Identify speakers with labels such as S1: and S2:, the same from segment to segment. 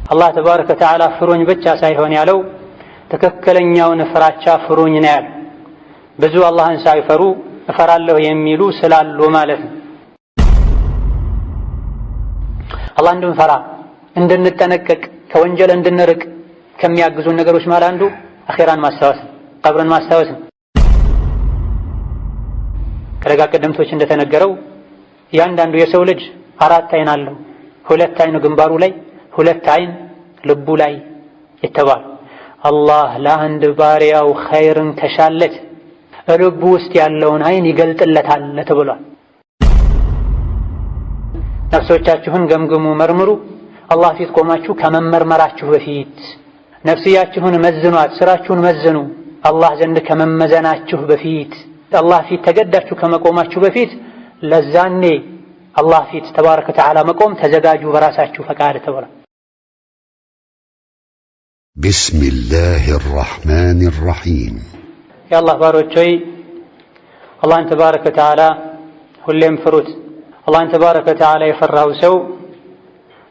S1: አላህ ተባረከ ወተዓላ ፍሩኝ ብቻ ሳይሆን ያለው ትክክለኛውን ፍራቻ ፍሩኝ ነው ያለው። ብዙ አላህን ሳይፈሩ እፈራለሁ የሚሉ ስላሉ ማለት ነው። አላህ እንድንፈራ እንድንጠነቀቅ ከወንጀል እንድንርቅ ከሚያግዙ ነገሮች ማለት አንዱ አኺራን ማስታወስ፣ ቀብርን ማስታወስ ነው። ከደጋ ቀደምቶች እንደተነገረው እያንዳንዱ የሰው ልጅ 4 አይን አለው። 2 አይኑ ግንባሩ ላይ፣ 2 አይን ልቡ ላይ የተባለ አላህ ለአንድ ባሪያው ኸይርን ከሻለት ልቡ ውስጥ ያለውን አይን ይገልጥለታል ተብሏል። ነፍሶቻችሁን ገምግሙ መርምሩ፣ አላህ ፊት ቆማችሁ ከመመርመራችሁ በፊት ነፍስያችሁን መዝኗት፣ ስራችሁን መዝኑ አላህ ዘንድ ከመመዘናችሁ በፊት አላህ ፊት ተገዳችሁ ከመቆማችሁ በፊት ለዛኔ አላህ ፊት ተባረከ ወተዓላ መቆም ተዘጋጁ በራሳችሁ ፈቃድ ተብሏል።
S2: ቢስሚላሂ ራሕማኒ ራሒም።
S1: የአላህ ባሮች ሆይ አላህን ተባረከ ወተዓላ ሁሌም ፍሩት። አላህን ተባረከ ወተዓላ የፈራው ሰው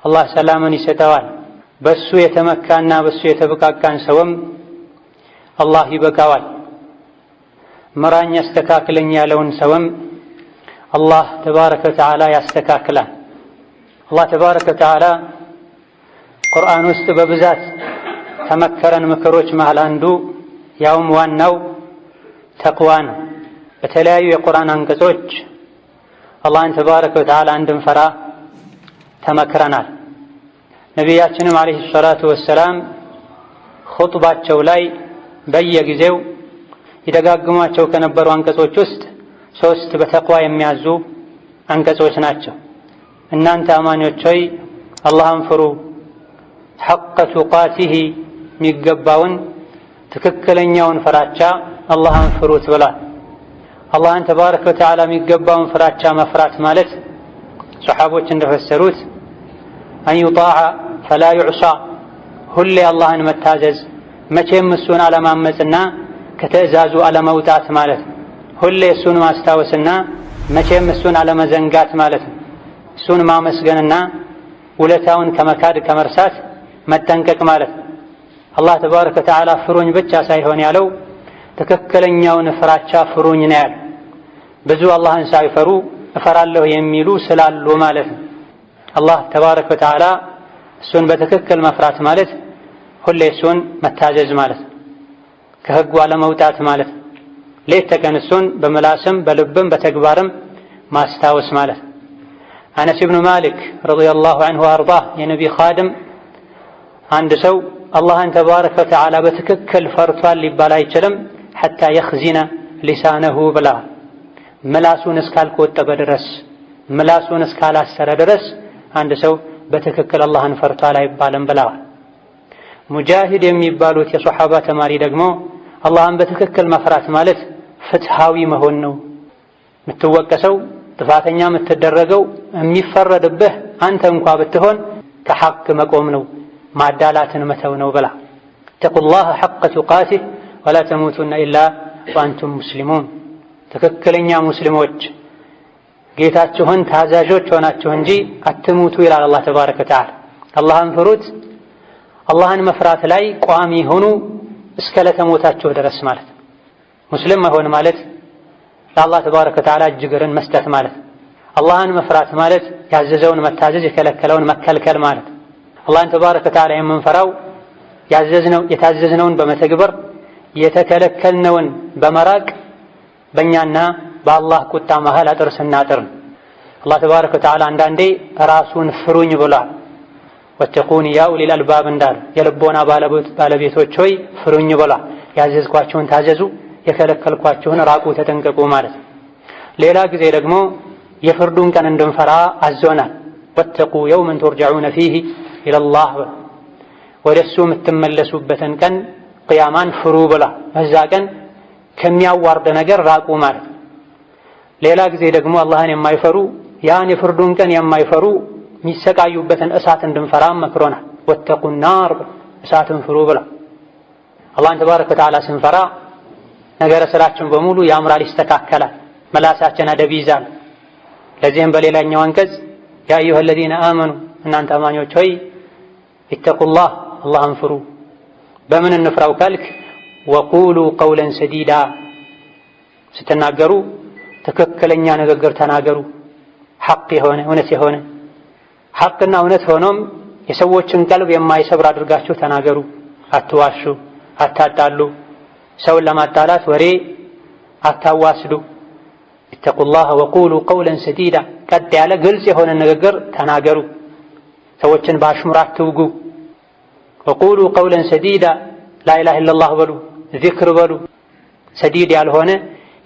S1: አላህ ሰላምን ይሰጠዋል። በሱ የተመካና በሱ የተበቃቃን ሰውም አላህ ይበቃዋል። ምራኝ ያስተካክለኝ ያለውን ሰውም አላህ ተባረከ ወተዓላ ያስተካክላል። አላህ ተባረከ ወተዓላ ቁርአን ውስጥ በብዛት ከመከረን ምክሮች መሃል አንዱ ያውም ዋናው ተቅዋ ነው። በተለያዩ የቁርአን አንቀጾች አላህን ተባረከ ወተዓላ እንድንፈራ ተመክረናል። ነቢያችንም ዓለይሂ ሰላቱ ወሰላም ኹጥባቸው ላይ በየጊዜው ይደጋግሟቸው ከነበሩ አንቀጾች ውስጥ 3 በተቅዋ የሚያዙ አንቀጾች ናቸው። እናንተ አማኞች ሆይ አላህን ፍሩ፣ ሐቀ ቱቃቲሂ የሚገባውን ትክክለኛውን ፍራቻ አላህን ፍሩት ብሏል። አላህን ተባረከ ወተዓላ የሚገባውን ፍራቻ መፍራት ማለት ሰሓቦች እንደፈሰሩት አን ዩጣዐ ፈላ ዩዕሳ፣ ሁሌ አላህን መታዘዝ መቼም እሱን አለማመፅና ከትዕዛዙ አለመውጣት ማለት ነው። ሁሌ እሱን ማስታወስና መቼም እሱን አለመዘንጋት ማለት ነው። እሱን ማመስገንና ውለታውን ከመካድ ከመርሳት መጠንቀቅ ማለት ነው። አላህ ተባረከ ወተዓላ ፍሩኝ ብቻ ሳይሆን ያለው ትክክለኛውን ፍራቻ ፍሩኝ ነው ያለው። ብዙ አላህን ሳይፈሩ እፈራለሁ የሚሉ ስላሉ ማለት ነው። አላህ ተባረከ ወተዓላ እሱን በትክክል መፍራት ማለት ሁሌ እሱን መታዘዝ ማለት ነው። ከህጉ አለመውጣት ማለት ነው። ሌት ተቀን እሱን በምላስም በልብም በተግባርም ማስታወስ ማለት ነው። አነስ ብኑ ማሊክ ረዲየላሁ ዐንሁ ወአርዳህ የነቢ ኻድም አንድ ሰው አላህን ተባረከ ወተዓላ በትክክል ፈርቷል ሊባል አይችልም ሐታ የኽዚነ ሊሳነሁ ብላ ምላሱን እስካልቆጠበ ድረስ ምላሱን እስካላሰረ ድረስ አንድ ሰው በትክክል አላህን ፈርቷል አይባልም ብለዋል። ሙጃሂድ የሚባሉት የሶሓባ ተማሪ ደግሞ አላህን በትክክል መፍራት ማለት ፍትሃዊ መሆን ነው። የምትወቀሰው ጥፋተኛ የምትደረገው የሚፈረድብህ አንተ እንኳ ብትሆን ከሐቅ መቆም ነው፣ ማዳላትን መተው ነው ብላ ተቁላህ ሐቀ ቱቃቲህ ወላ ተሙቱና ኢላ ወአንቱም ሙስሊሙን። ትክክለኛ ሙስሊሞች ጌታችሁን ታዛዦች ሆናችሁ እንጂ አትሙቱ ይላል አላህ ተባረከ ወተዓላ። አላህን ፍሩት፣ አላህን መፍራት ላይ ቋሚ ሆኑ እስከ ለተሞታችሁ ድረስ ማለት። ሙስሊም መሆን ማለት ለአላህ ተባረከ ወተዓላ እጅግርን መስጠት ማለት። አላህን መፍራት ማለት ያዘዘውን መታዘዝ የከለከለውን መከልከል ማለት። አላህን ተባረከ ወተዓላ የምንፈራው የታዘዝነውን በመተግበር የተከለከልነውን በመራቅ በእኛና በአላህ ቁጣ መሃል አጥር ስናጥር። አላህ ተባረከ ወተዓላ አንዳንዴ ራሱን ፍሩኝ ብሏል። ወተቁኒ ያ ኡሊል አልባብ እንዳለ የልቦና ባለቤቶች ሆይ ፍሩኝ ብሏል። ያዘዝኳችሁን ታዘዙ፣ የከለከልኳችሁን ራቁ፣ ተጠንቀቁ ማለት። ሌላ ጊዜ ደግሞ የፍርዱን ቀን እንድንፈራ አዞናል። ወተቁ የውመን ቱርጀዑነ ፊህ ኢለላህ፣ ወደሱ የምትመለሱበትን ቀን ቅያማን ፍሩ ብሏል። በዛ ቀን ከሚያዋርድ ነገር ራቁ ማለት። ሌላ ጊዜ ደግሞ አላህን የማይፈሩ ያን የፍርዱን ቀን የማይፈሩ የሚሰቃዩበትን እሳት እንድንፈራ መክሮናል። ወተቁ ናር፣ እሳትን ፍሩ ብላ። አላህን ተባረከ ወተዓላ ስንፈራ ነገረ ስራችን በሙሉ ያምራል፣ ይስተካከላል፣ መላሳችን አደብ ይዛል። ለዚህም በሌላኛው አንቀጽ ያ አዩሀ አለዚነ አመኑ፣ እናንተ አማኞች ሆይ ኢተቁላህ አላህን ፍሩ። በምን እንፍራው ካልክ ወቁሉ ቀውለን ሰዲዳ ስትናገሩ ትክክለኛ ንግግር ተናገሩ። ሐቅ የሆነ እውነት የሆነ ሐቅና እውነት ሆኖም የሰዎችን ቀልብ የማይሰብር አድርጋችሁ ተናገሩ። አትዋሹ፣ አታጣሉ፣ ሰውን ለማጣላት ወሬ አታዋስዱ። ኢተቁላህ ወቁሉ ቀውለን ሰዲዳ ቀጥ ያለ ግልጽ የሆነ ንግግር ተናገሩ። ሰዎችን በአሽሙር አትውጉ። ወቁሉ ቀውለን ሰዲዳ ላኢላሃ ኢለላህ በሉ፣ ዚክር በሉ። ሰዲድ ያልሆነ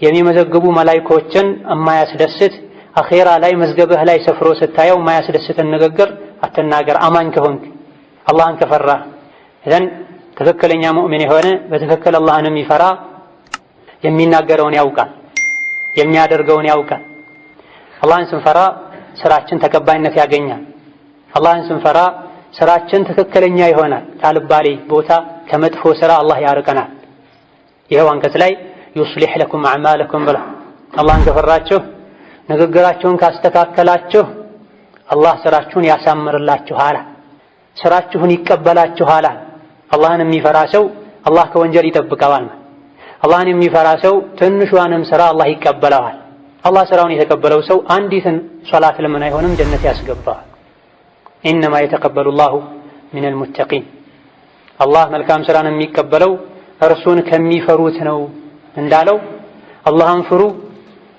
S1: የሚመዘግቡ መላኢኮችን የማያስደስት አኼራ ላይ መዝገብህ ላይ ሰፍሮ ስታየው የማያስደስትን ንግግር አትናገር። አማኝ ከሆንክ አላህን ከፈራህ እዘን ትክክለኛ ሙእሚን የሆነ በትክክል አላህን የሚፈራ የሚናገረውን ያውቃል፣ የሚያደርገውን ያውቃል። አላህን ስንፈራ ስራችን ተቀባይነት ያገኛል። አላህን ስንፈራ ስራችን ትክክለኛ ይሆናል። ካልባሌ ቦታ ከመጥፎ ስራ አላህ ያርቀናል። ይኸው አንቀጽ ላይ ዩስሊሕ ለኩም አዕማለኩም ብላ አላህን ከፈራችሁ ንግግራችሁን ካስተካከላችሁ አላህ ስራችሁን ያሳምርላችኋል፣ ስራችሁን ይቀበላችኋል። አላህን የሚፈራ ሰው አላህ ከወንጀል ይጠብቀዋል። አላህን የሚፈራ ሰው ትንሿንም ስራ አላህ ይቀበለዋል። አላህ ስራውን የተቀበለው ሰው አንዲትን ሶላት ለምን አይሆንም ጀነት ያስገባዋል። ኢነማ የተቀበሉ ላሁ ሚነል ሙተቂን አላህ መልካም ስራን የሚቀበለው እርሱን ከሚፈሩት ነው እንዳለው አላህን ፍሩ፣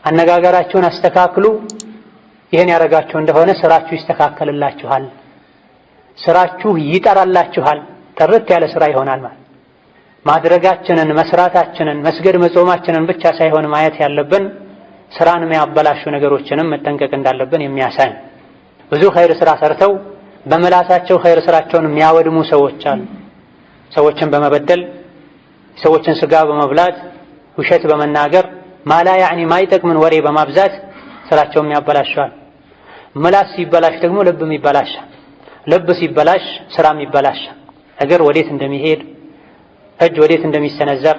S1: አነጋገራችሁን አስተካክሉ። ይህን ያደረጋችሁ እንደሆነ ስራችሁ ይስተካከልላችኋል፣ ስራችሁ ይጠራላችኋል፣ ጥርት ያለ ስራ ይሆናል። ማለት ማድረጋችንን መስራታችንን መስገድ መጾማችንን ብቻ ሳይሆን ማየት ያለብን ስራን የሚያበላሹ ነገሮችንም መጠንቀቅ እንዳለብን የሚያሳይ። ብዙ ኸይር ስራ ሰርተው በመላሳቸው ኸይር ስራቸውን የሚያወድሙ ሰዎች አሉ። ሰዎችን በመበደል ሰዎችን ስጋ በመብላት ውሸት በመናገር ማላ ያዕኒ ማይጠቅምን ወሬ በማብዛት ስራቸውን ያበላሻል። ምላስ ሲበላሽ ደግሞ ልብም ይበላሻል። ልብ ሲበላሽ ስራም ይበላሻል። እግር ወዴት እንደሚሄድ፣ እጅ ወዴት እንደሚሰነዘር፣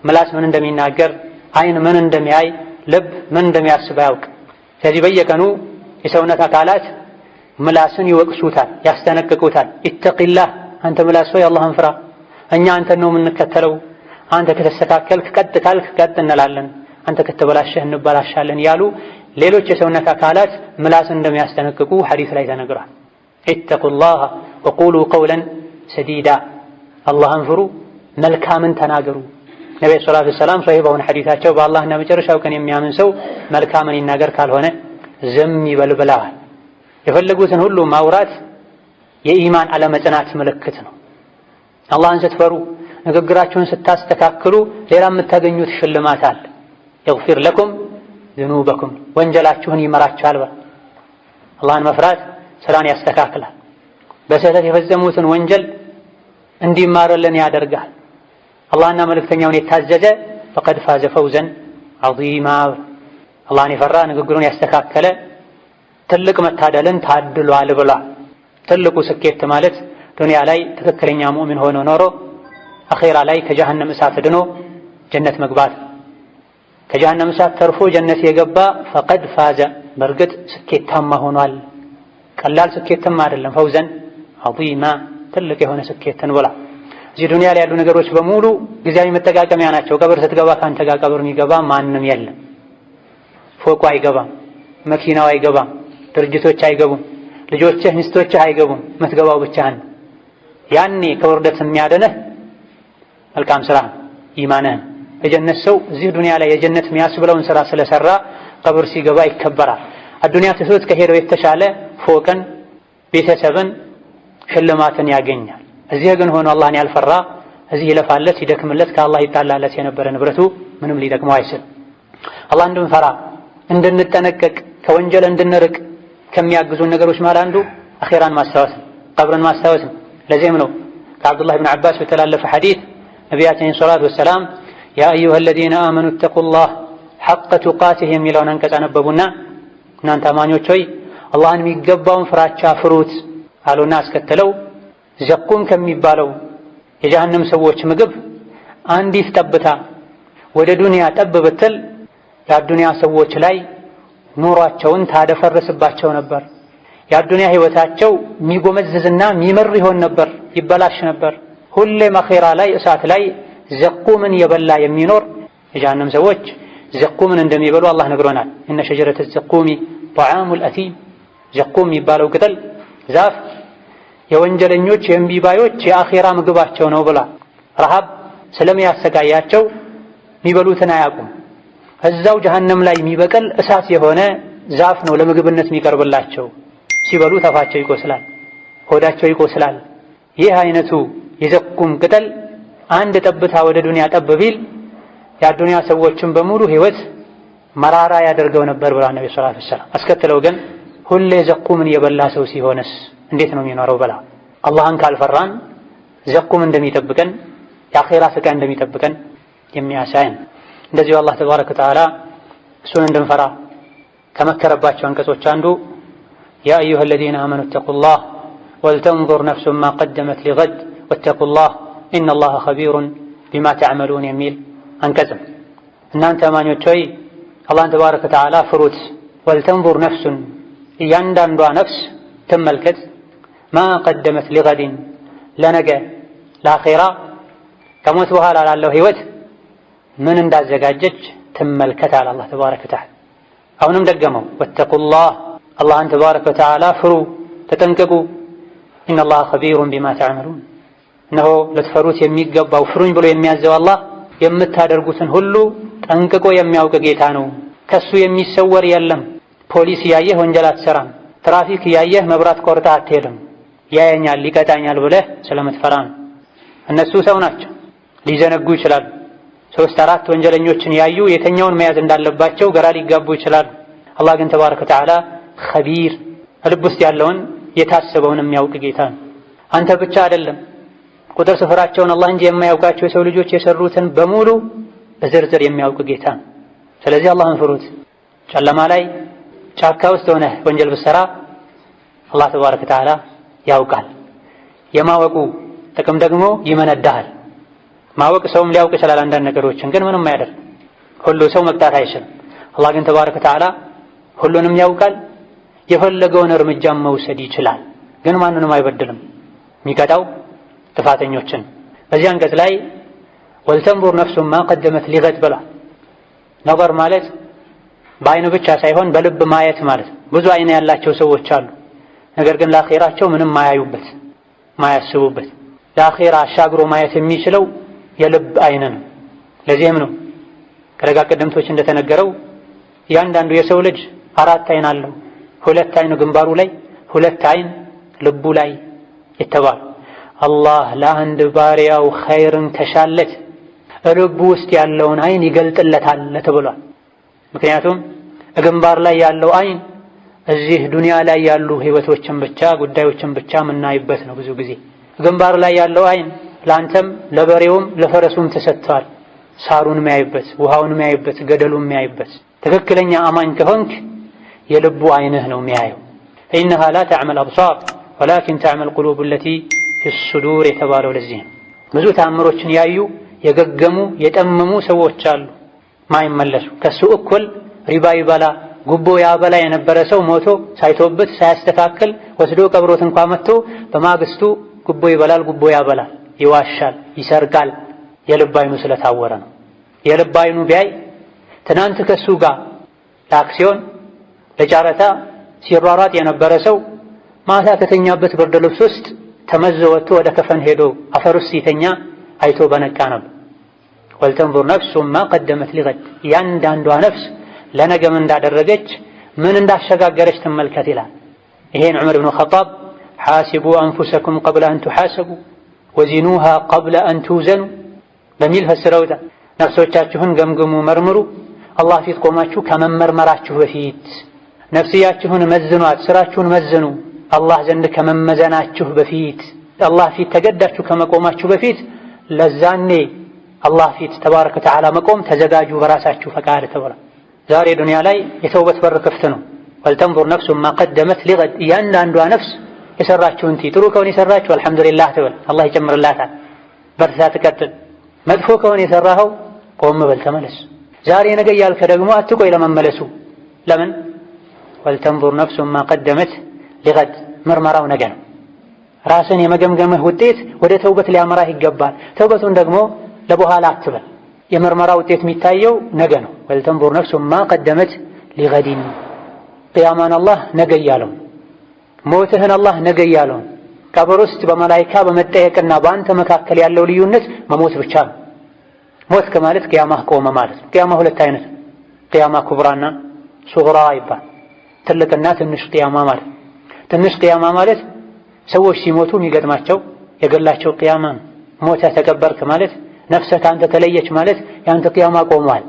S1: ምላስ ምን እንደሚናገር፣ አይን ምን እንደሚያይ፣ ልብ ምን እንደሚያስብ አያውቅ። ስለዚህ በየቀኑ የሰውነት አካላት ምላስን ይወቅሱታል፣ ያስጠነቅቁታል። ኢተቂላህ አንተ ምላስ ሆይ አላህን ፍራ፣ እኛ አንተን ነው የምንከተለው፣ አንተ ከተስተካከልክ ቀጥ ካልክ ቀጥ እንላለን፣ አንተ ከተበላሸህ እንበላሻለን ያሉ ሌሎች የሰውነት አካላት ምላስን እንደሚያስጠነቅቁ ሐዲስ ላይ ተነግሯል። ኢተቁላህ ወቁሉ ቀውለን ሰዲዳ አላህን ፍሩ፣ መልካምን ተናገሩ። ነብዩ ሰለላሁ ዐለይሂ ወሰለም ሶሒህ በሆነ ሐዲሳቸው በአላህና መጨረሻው ቀን የሚያምን ሰው መልካምን ይናገር፣ ካልሆነ ዝም ይበል ብለዋል። የፈለጉትን ሁሉ ማውራት የኢማን አለመጽናት ምልክት ነው። አላህን ስትፈሩ ንግግራችሁን ስታስተካክሉ ሌላ የምታገኙት ሽልማት አለ። የግፊር ለኩም ዝኑበኩም ወንጀላችሁን ይመራችኋል። አላህን መፍራት ስራን ያስተካክላል። በስህተት የፈጸሙትን ወንጀል እንዲማርልን ያደርጋል። አላህና መልእክተኛውን የታዘዘ ፈቀድ ፋዘ ፈውዘን ዐዚማ። አላህን የፈራ ንግግሩን ያስተካከለ ትልቅ መታደልን ታድሏል ብሏል። ትልቁ ስኬት ማለት ዱንያ ላይ ትክክለኛ ሙእሚን ሆኖ ኖሮ አኼራ ላይ ከጀሃነም እሳት ድኖ ጀነት መግባት። ከጀሃነም እሳት ተርፎ ጀነት የገባ ፈቀድ ፋዘ በእርግጥ ስኬታማ ሆኗል። ቀላል ስኬትም አይደለም። ፈውዘን ዐዚማ ትልቅ የሆነ ስኬትን ብላ። እዚህ ዱንያ ላይ ያሉ ነገሮች በሙሉ ጊዜያዊ መጠቃቀሚያ ናቸው። ቀብር ስትገባ ካንተ ጋር ቀብር የሚገባ ማንም የለም። ፎቁ አይገባም፣ መኪናው አይገባም፣ ድርጅቶች አይገቡም፣ ልጆችህ ሚስቶችህ አይገቡም። የምትገባው ብቻህን። ያኔ ከውርደት የሚያድንህ መልካም ስራ ኢማንህ። የጀነት ሰው እዚህ ዱንያ ላይ የጀነት የሚያስብለውን ስራ ስለሰራ ቀብር ሲገባ ይከበራል። አዱንያ ትቶት ከሄደው የተሻለ ፎቅን፣ ቤተሰብን፣ ሽልማትን ያገኛል። እዚህ ግን ሆኖ አላህን ያልፈራ እዚህ ይለፋለት ይደክምለት ከአላህ ይጣላለት የነበረ ንብረቱ ምንም ሊጠቅመው አይችልም። አላህ እንድንፈራ እንድንጠነቀቅ ከወንጀል እንድንርቅ ከሚያግዙን ነገሮች ማለት አንዱ አኼራን ማስታወስ ነው፣ ቀብርን ማስታወስ ነው። ለዚህም ነው ከአብዱላህ ብን ዓባስ በተላለፈ ሐዲስ ነቢያችን ሰለላሁ ዐለይሂ ወሰለም ያ አዩሀ አለዚነ አመኑ ተቁላህ ሐቀ ቱቃቲህ የሚለውን አንቀጽ አነበቡና እናንተ አማኞች ሆይ አላህን የሚገባውን ፍራቻ ፍሩት አሉና አስከትለው ዘቁም ከሚባለው የጀሃነም ሰዎች ምግብ አንዲት ጠብታ ወደ ዱንያ ጠብ ብትል የአዱንያ ሰዎች ላይ ኑሯቸውን ታደፈርስባቸው ነበር። የአዱንያ ህይወታቸው የሚጎመዝዝና የሚመር ይሆን ነበር፣ ይበላሽ ነበር። ሁሌም አኼራ ላይ እሳት ላይ ዘቁምን የበላ የሚኖር የጀሃነም ሰዎች ዘቁምን እንደሚበሉ አላህ ነግሮናል። እነ ሸጀረተ ዘቁሚ ጠዓሙል አሲም። ዘቁም የሚባለው ቅጠል ዛፍ የወንጀለኞች የእምቢባዮች የአኼራ ምግባቸው ነው ብላ ረሃብ ስለሚያሰቃያቸው የሚበሉትን አያውቁም። እዛው ጀሃነም ላይ የሚበቅል እሳት የሆነ ዛፍ ነው ለምግብነት የሚቀርብላቸው። ሲበሉ ተፋቸው ይቆስላል፣ ሆዳቸው ይቆስላል። ይህ አይነቱ የዘቁም ቅጠል አንድ ጠብታ ወደ ዱንያ ጠብ ቢል የአዱንያ ሰዎችን በሙሉ ህይወት መራራ ያደርገው ነበር ብላ ነብዩ ሰለላሁ ዐለይሂ ወሰለም። አስከትለው ግን ሁሌ ዘቁምን የበላ ሰው ሲሆንስ እንዴት ነው የሚኖረው ብላ አላህን ካልፈራን ዘቁም እንደሚጠብቀን የአኼራ ስቃይ እንደሚጠብቀን የሚያሳየን። እንደዚሁ አላህ ተባረከ ወተዓላ እሱን እንድንፈራ ከመከረባቸው አንቀጾች አንዱ ያ አዩሀ አለዚነ አመኑ ተቁላህ ወልተንዙር ነፍሱን ማ ቀደመት ሊገድ ወተቁላህ ኢነላሀ ኸቢሩን ቢማ ተዕመሉን የሚል አንቀጽም። እናንተ አማኞች ሆይ አላህን ተባረከ ወተዓላ ፍሩት። ወልተንዙር ነፍሱን እያንዳንዷ ነፍስ ትመልከት፣ ማ ቀደመት ሊገድን ለነገ ለአኼራ ከሞት በኋላ ላለው ህይወት ምን እንዳዘጋጀች ትመልከት አለ አላህ ተባረከ ወተዓላ። አሁንም ደገመው ወተቁላህ አላህን ተባረከ ወተዓላ ፍሩ፣ ተጠንቀቁ። ኢነላሀ ኸቢሩን ቢማ ተዕመሉን እነሆ ልትፈሩት የሚገባው ፍሩኝ ብሎ የሚያዘው አላህ የምታደርጉትን ሁሉ ጠንቅቆ የሚያውቅ ጌታ ነው። ከሱ የሚሰወር የለም። ፖሊስ እያየህ ወንጀል አትሰራም። ትራፊክ እያየህ መብራት ቆርጣ አትሄድም። ያየኛል ይቀጣኛል ብለህ ስለምትፈራ ነው። እነሱ ሰው ናቸው፣ ሊዘነጉ ይችላሉ። 3-4 ወንጀለኞችን ያዩ የተኛውን መያዝ እንዳለባቸው ግራ ሊጋቡ ይችላሉ። አላህ ግን ተባረከ ወተዓላ ኸቢር፣ ልብ ውስጥ ያለውን የታሰበውን የሚያውቅ ጌታ ነው። አንተ ብቻ አይደለም ቁጥር ስፍራቸውን አላህ እንጂ የማያውቃቸው የሰው ልጆች የሰሩትን በሙሉ በዝርዝር የሚያውቅ ጌታ ነው። ስለዚህ አላህን ፍሩት። ጨለማ ላይ ጫካ ውስጥ ሆነህ ወንጀል ብትሰራ አላህ ተባረከ ወተዓላ ያውቃል። የማወቁ ጥቅም ደግሞ ይመነዳሃል። ማወቅ ሰውም ሊያውቅ ይችላል አንዳንድ ነገሮችን፣ ግን ምንም አያደርግ። ሁሉ ሰው መቅጣት አይችልም። አላህ ግን ተባረከ ወተዓላ ሁሉንም ያውቃል። የፈለገውን እርምጃም መውሰድ ይችላል፣ ግን ማንንም አይበድልም። የሚቀጣው ጥፋተኞችን። በዚህ አንቀጽ ላይ ወልተንዙር ነፍሱን ማ ቀደመት ሊገድ ብላ ነበር ማለት በአይን ብቻ ሳይሆን በልብ ማየት ማለት ነው። ብዙ አይን ያላቸው ሰዎች አሉ፣ ነገር ግን ለአኼራቸው ምንም ማያዩበት ማያስቡበት። ለአኼራ አሻግሮ ማየት የሚችለው የልብ አይን ነው። ለዚህም ነው ከደጋ ቀደምቶች እንደተነገረው እያንዳንዱ የሰው ልጅ 4 አይን አለው። 2 አይን ግንባሩ ላይ፣ 2 አይን ልቡ ላይ የተባሉ። አላህ ለአንድ ባሪያው ኸይርን ከሻለት ልቡ ውስጥ ያለውን አይን ይገልጥለታል ተብሏል። ምክንያቱም ግንባር ላይ ያለው አይን እዚህ ዱንያ ላይ ያሉ ህይወቶችን ብቻ ጉዳዮችን ብቻ የምናይበት ነው። ብዙ ጊዜ ግንባር ላይ ያለው አይን ለአንተም ለበሬውም ለፈረሱም ተሰጥቷል። ሳሩን የሚያይበት፣ ውሃውን የሚያይበት፣ ገደሉን የሚያይበት። ትክክለኛ አማኝ ከሆንክ የልቡ አይንህ ነው የሚያየው። ኢነሃ ላ ተዕመል አብሳር ወላኪን ተዕመል ቁሉብ ለቲ ፊሱዱር የተባለው ለዚህ ነው። ብዙ ተአምሮችን ያዩ የገገሙ የጠመሙ ሰዎች አሉ ማይመለሱ። ከሱ እኩል ሪባ ይበላ ጉቦ ያበላ የነበረ ሰው ሞቶ ሳይቶበት ሳያስተካክል ወስዶ ቀብሮት እንኳን መጥቶ በማግስቱ ጉቦ ይበላል፣ ጉቦ ያበላል፣ ይዋሻል፣ ይሰርቃል። የልብ አይኑ ስለታወረ ነው። የልብ አይኑ ቢያይ ትናንት ከሱ ጋር ለአክሲዮን ለጨረታ ሲሯሯጥ የነበረ ሰው ማታ ከተኛበት ብርድ ልብስ ውስጥ ተመዞ ወጥቶ ወደ ከፈን ሄዶ አፈር ውስጥ ሲተኛ አይቶ በነቃ ነበር። ወልተንዙር ነፍሱን ማ ቀደመት ሊገድ ያንዳንዷ ነፍስ ለነገ ምን እንዳደረገች ምን እንዳሸጋገረች ትመልከት ይላል። ይሄን ዑመር ብኑ ኸጣብ ሓሲቡ አንፉሰኩም ቀብለ አን ቱሓሰቡ ወዚኑሃ ቀብለ አን ትውዘኑ በሚል ፈስረውታል። ነፍሶቻችሁን ገምግሙ፣ መርምሩ፣ አላህ ፊት ቆማችሁ ከመመርመራችሁ በፊት ነፍስያችሁን መዝኗት፣ ስራችሁን መዝኑ። አላህ ዘንድ ከመመዘናችሁ በፊት አላህ ፊት ተገዳችሁ ከመቆማችሁ በፊት ለዛኔ አላህ ፊት ተባረከ ወተዓላ መቆም ተዘጋጁ በራሳችሁ ፈቃድ ተብሏል። ዛሬ ዱንያ ላይ የተውበት በር ክፍት ነው። ወልተንዙር ነፍሱን ማ ቀደመት ሊገድ እያንዳንዷ ነፍስ የሰራችውን ጥሩ ከሆነ የሰራችው አልሐምዱሊላህ ትበል፣ አላህ ይጨምርላታል፣ በርታ ትቀጥል። መጥፎ ከሆነ የሰራኸው ቆም በል ተመለስ። ዛሬ ነገ እያልከ ደግሞ አትቆይ ለመመለሱ። ለምን? ወልተንዙር ነፍሱን ማ ቀደመት ሊገድ ምርመራው ነገ ነው። ራስን የመገምገምህ ውጤት ወደ ተውበት ሊያመራህ ይገባል። ተውበቱን ደግሞ ለበኋላ አትበል። የምርመራ ውጤት የሚታየው ነገ ነው። ወልተንዙር ነፍሱ ማ ቀደመት ሊገዲን። ቅያማን አላህ ነገ እያለው፣ ሞትህን አላህ ነገ እያለው። ቀብር ውስጥ በመላይካ በመጠየቅና በአንተ መካከል ያለው ልዩነት መሞት ብቻ ነው። ሞት ከማለት ቅያማ ቆመ ማለት ነው። ቅያማ ሁለት አይነት ነው። ቅያማ ኩብራና ሱግራ ይባል። ትልቅና ትንሽ ቅያማ ማለት። ትንሽ ቅያማ ማለት ሰዎች ሲሞቱ የሚገጥማቸው የገላቸው ቅያማ ነው። ሞተህ ተቀበርክ ማለት ነፍስህ ከአንተ ተለየች ማለት የአንተ ቅያማ ቆሟል።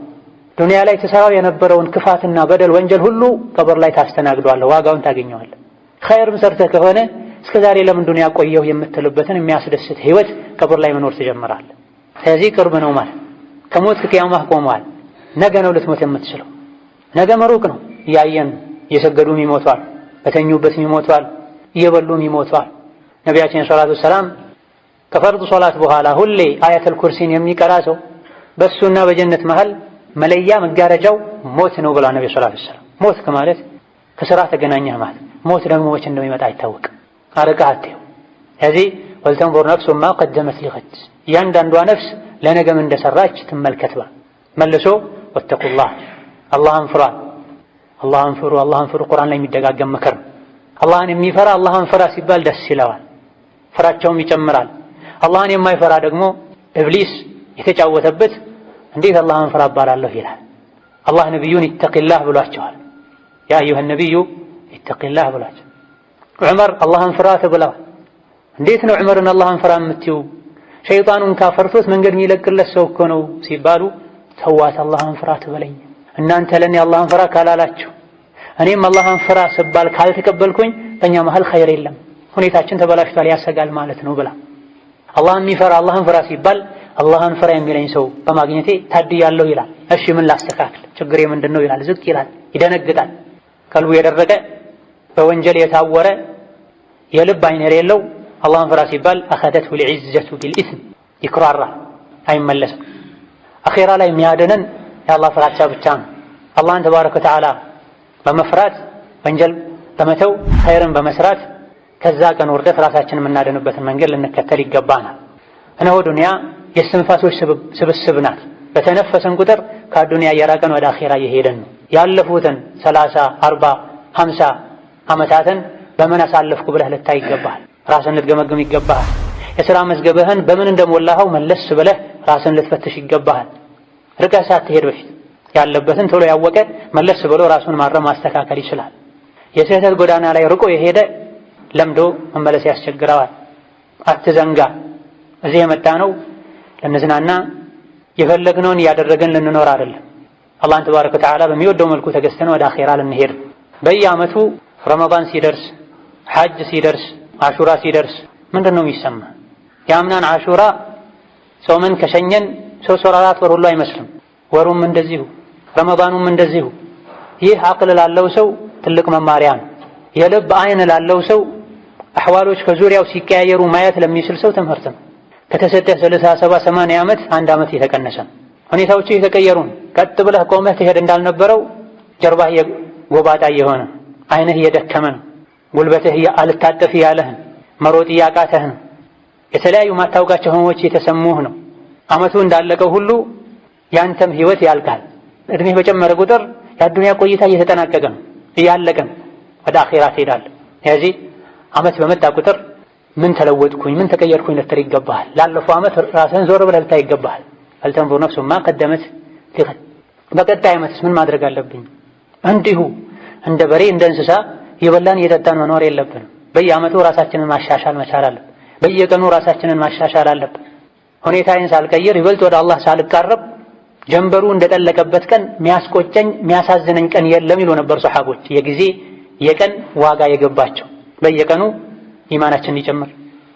S1: ዱንያ ላይ ተሰራው የነበረውን ክፋትና በደል ወንጀል ሁሉ ቀብር ላይ ታስተናግዷለህ፣ ዋጋውን ታገኘዋለህ። ኸይርም ሰርተህ ከሆነ እስከ ዛሬ ለምን ዱንያ ቆየሁ የምትልበትን የሚያስደስት ህይወት ቀብር ላይ መኖር ትጀምራለህ። ስለዚህ ቅርብ ነው ማለት ከሞት ቅያማህ ቆሟል። ነገ ነው ልትሞት የምትችለው። ነገ መሩቅ ነው። እያየን እየሰገዱም ይሞቷል፣ በተኙበትም ይሞቷል፣ እየበሉም ይሞቷል። ነቢያችን ሰለላሁ ዐለይሂ ወሰለም ከፈርድ ሶላት በኋላ ሁሌ አያተል ኩርሲን የሚቀራ ሰው በሱና በጀነት መሃል መለያ መጋረጃው ሞት ነው ብላ ነብዩ ሰለላሁ ዐለይሂ ወሰለም። ሞት ከማለት ከስራ ተገናኘህ ማለት። ሞት ደግሞ መቼ እንደሚመጣ አይታወቅም። አርቀህ አትየው። ስለዚህ ወልተንዙር ነፍሱ ማ ቀደመት ሊገድ፣ እያንዳንዷ ነፍስ ለነገም እንደሰራች ትመልከት። መልሶ ወተቁላህ፣ አላህን ፍራ፣ አላህን ፍሩ፣ አላህን ፍሩ ቁርአን ላይ የሚደጋገም ምክር። አላህን የሚፈራ አላህን ፍራ ሲባል ደስ ይለዋል፣ ፍራቸውም ይጨምራል። አላህን የማይፈራ ደግሞ ኢብሊስ የተጫወተበት እንዴት አላህን ፍራ እባላለሁ ይላል። አላህ ነቢዩን ኢተቂላህ ብሏቸዋል። ያ አዩሃ ነቢዩ ኢተቂላህ ብሏቸው። ዑመር አላህን ፍራ ተብለዋል። እንዴት ነው ዑመርን አላህን ፍራ የምትይው? ሸይጣኑን ካፈርቶት መንገድ የሚለቅለት ሰው እኮ ነው ሲባሉ ተዋት አላህን ፍራ ትበለኝ። እናንተ ለኔ አላህን ፍራ ካላላችሁ እኔም አላህን ፍራ ስባል ካልተቀበልኩኝ በእኛ መሃል ኸይር የለም፣ ሁኔታችን ተበላሽቷል፣ ያሰጋል ማለት ነው ብላ አላህን የሚፈራ አላህን ፍራ ሲባል አላህን ፍራ የሚለኝ ሰው በማግኘቴ ታድያለሁ ይላል። እሺ ምን ላስተካክል? ችግሬ ምንድነው ይላል። ዝቅ ይላል፣ ይደነግጣል። ቀልቡ የደረቀ በወንጀል የታወረ የልብ አይን የሌለው አላህን ፍራ ሲባል አኸደትሁ ልዕዘቱ ቢልኢስም ይኩራራል፣ አይመለስም። አኼራ ላይ የሚያድነን የአላህ ፍራቻ ብቻ ነው። አላህን ተባረከ ወተዓላ በመፍራት ወንጀል በመተው ኸይርን በመስራት ከዛ ቀን ውርደት ራሳችንን የምናድንበትን መንገድ ልንከተል ይገባናል። እነሆ ዱንያ የእስትንፋሶች ስብስብ ናት። በተነፈሰን ቁጥር ከዱንያ እየራቀን ወደ አኼራ እየሄደን ነው። ያለፉትን 30፣ 40፣ 50 ዓመታትን በምን አሳለፍኩ ብለህ ልታይ ይገባሃል። ራስን ልትገመግም ይገባሃል። የሥራ መዝገብህን በምን እንደሞላኸው መለስ ብለህ ራስን ልትፈትሽ ይገባሃል። ርቀህ ሳትሄድ በፊት ያለበትን ቶሎ ያወቀ መለስ ብሎ ራሱን ማረም ማስተካከል ይችላል። የስህተት ጎዳና ላይ ርቆ የሄደ ለምዶ መመለስ ያስቸግረዋል። አትዘንጋ። እዚህ የመጣ ነው ለንዝናና የፈለግነውን እያደረገን ልንኖር አይደለም። አላህን ተባረከ ወተዓላ በሚወደው መልኩ ተገዝተን ወደ አኼራ ልንሄድ። በየዓመቱ ረመዳን ሲደርስ፣ ሐጅ ሲደርስ፣ አሹራ ሲደርስ ምንድን ነው የሚሰማ? የአምናን አሹራ ጾመን ከሸኘን 3 ወር 4 ወር ሁሉ አይመስልም። ወሩም እንደዚሁ ረመዳኑም እንደዚሁ። ይህ አቅል ላለው ሰው ትልቅ መማሪያ ነው። የልብ አይን ላለው ሰው አሕዋሎች ከዙሪያው ሲቀያየሩ ማየት ለሚችል ሰው ትምህርት ነው። ከተሰጠህ 60፣ 70፣ 80 ዓመት 1 ዓመት የተቀነሰ ነው። ሁኔታዎቹ የተቀየሩ ነው። ቀጥ ብለህ ቆመህ ትሄድ እንዳልነበረው ጀርባህ የጎባጣ እየሆነ አይንህ እየደከመ ነው። ጉልበትህ አልታጠፍ ያለህ መሮጥ እያቃተህ ነው። የተለያዩ ማታውቃቸው ህመሞች የተሰሙህ ነው። ዓመቱ እንዳለቀው ሁሉ ያንተም ህይወት ያልቃል። እድሜህ በጨመረ ቁጥር የአዱንያ ቆይታ እየተጠናቀቀ ነው፣ እያለቀ ነው። ወደ አኼራ ትሄዳለህ። ስለዚህ ዓመት በመጣ ቁጥር ምን ተለወጥኩኝ፣ ምን ተቀየርኩኝ ልትል ይገባሃል። ላለፈው ዓመት ራስህን ዞር ብለህ ልታይ ይገባሃል። ፈልተንዙር ነፍሱ ማ ቀደመት ሊገድ። በቀጣይ ዓመትስ ምን ማድረግ አለብኝ? እንዲሁ እንደ በሬ እንደ እንስሳ እየበላን እየጠጣን መኖር የለብንም። በየዓመቱ ራሳችንን ማሻሻል መቻል አለብን። በየቀኑ ራሳችንን ማሻሻል አለብን። ሁኔታዬን ሳልቀይር ይበልጥ ወደ አላህ ሳልቃረብ ጀንበሩ እንደጠለቀበት ቀን ሚያስቆጨኝ ሚያሳዝነኝ ቀን የለም ይሉ ነበር ሱሐቦች። የጊዜ የቀን ዋጋ የገባቸው በየቀኑ ኢማናችን ሊጨምር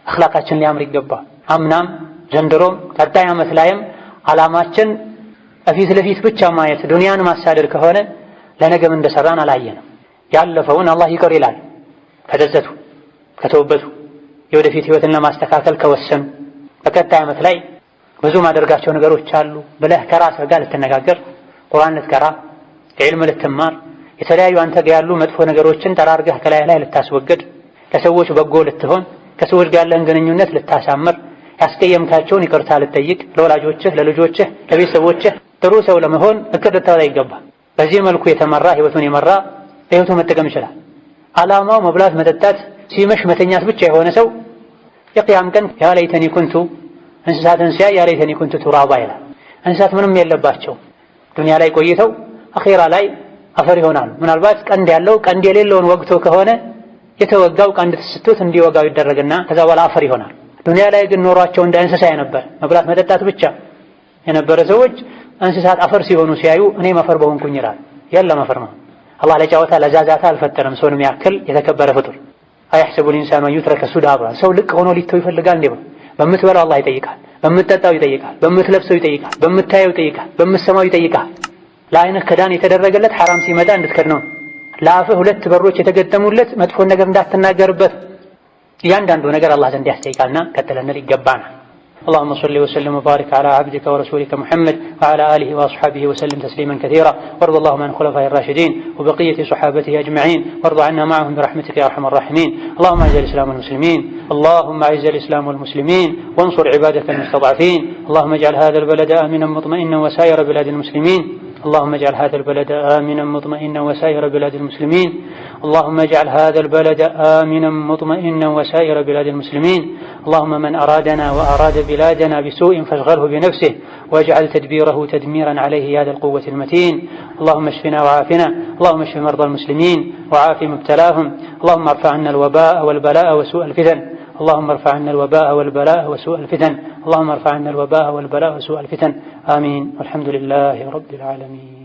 S1: አኽላቃችን ሊያምር ይገባል። አምናም ዘንድሮም ቀጣይ ዓመት ላይም ዓላማችን እፊት ለፊት ብቻ ማየት ዱንያን ማሳደድ ከሆነ ለነገም እንደሰራን አላየንም። ያለፈውን አላህ ይቅር ይላል ከተዘቱ ከተወበቱ የወደፊት ህይወትን ለማስተካከል ከወሰኑ። በቀጣይ ዓመት ላይ ብዙ ማደርጋቸው ነገሮች አሉ ብለህ ከራስህ ጋር ልትነጋገር፣ ቁርአን ልትቀራ፣ ዒልም ልትማር፣ የተለያዩ አንተ ጋር ያሉ መጥፎ ነገሮችን ጠራርገህ ከላይ ላይ ልታስወግድ፣ ለሰዎች በጎ ልትሆን፣ ከሰዎች ጋር ያለህን ግንኙነት ልታሳምር፣ ያስቀየምካቸውን ይቅርታ ልትጠይቅ፣ ለወላጆችህ፣ ለልጆችህ፣ ለቤተሰቦችህ ጥሩ ሰው ለመሆን እቅድ ልታወጣ ይገባል። በዚህ መልኩ የተመራ ህይወቱን የመራ በህይወቱ መጠቀም ይችላል። ዓላማው መብላት መጠጣት ሲመሽ መተኛት ብቻ የሆነ ሰው የቅያም ቀን ያ ለይተኒ ኩንቱ እንስሳትን ሲያይ ያ ለይተኒ ኩንቱ ቱራባ ይላል። እንስሳት ምንም የለባቸው ዱንያ ላይ ቆይተው አኺራ ላይ አፈር ይሆናሉ። ምናልባት ቀንድ ያለው ቀንድ የሌለውን ወግቶ ከሆነ የተወጋው ቀንድ ተስቶት እንዲወጋው ይደረግና ከዛ በኋላ አፈር ይሆናል። ዱንያ ላይ ግን ኖሯቸው እንደ እንስሳ የነበር መብላት መጠጣት ብቻ የነበረ ሰዎች እንስሳት አፈር ሲሆኑ ሲያዩ እኔም አፈር በሆንኩኝ ይላል። የለም አፈር ነው። አላህ ለጫወታ ለዛዛታ አልፈጠረም ሰውንም ያክል የተከበረ ፍጡር። አያሕሰቡል ኢንሳኑ አን ዩትረከ ሱዳ ብሏል። ሰው ልቅ ሆኖ ሊተው ይፈልጋል እንዴ? በምትበላው አላህ ይጠይቃል፣ በምትጠጣው ይጠይቃል፣ በምትለብሰው ይጠይቃል፣ በምታየው ይጠይቃል፣ በምትሰማው ይጠይቃል። ለዓይንህ ክዳን የተደረገለት ሐራም ሲመጣ እንድትከድነው፣ ለአፍህ ሁለት በሮች የተገጠሙለት መጥፎን ነገር እንዳትናገርበት እያንዳንዱ ነገር አላህ ዘንድ ያስጠይቃልና ቀጥለንል ይገባናል። اللهم صل وسلم وبارك على عبدك ورسولك محمد وعلى آله وأصحابه وسلم تسليما كثيرا، وارض اللهم عن خلفاء الراشدين وبقية صحابته أجمعين، وارض عنا معهم برحمتك يا أرحم الراحمين. اللهم أعز الإسلام والمسلمين، اللهم أعز الإسلام والمسلمين وانصر عبادك المستضعفين. اللهم اجعل هذا البلد آمنا مطمئنا وسائر بلاد المسلمين. اللهم اجعل هذا البلد آمنا مطمئنا وسائر بلاد المسلمين. اللهم اجعل هذا البلد آمنا مطمئنا وسائر بلاد المسلمين. اللهم من أرادنا وأراد بلادنا بسوء فاشغله بنفسه واجعل تدبيره تدميرا عليه يا ذا القوة المتين. اللهم اشفنا وعافنا، اللهم اشف مرضى المسلمين وعاف مبتلاهم. اللهم ارفع عنا الوباء والبلاء وسوء الفتن. اللهم ارفع عنا الوباء والبلاء وسوء الفتن. اللهم ارفع عنا الوباء والبلاء وسوء الفتن. آمين والحمد لله رب العالمين.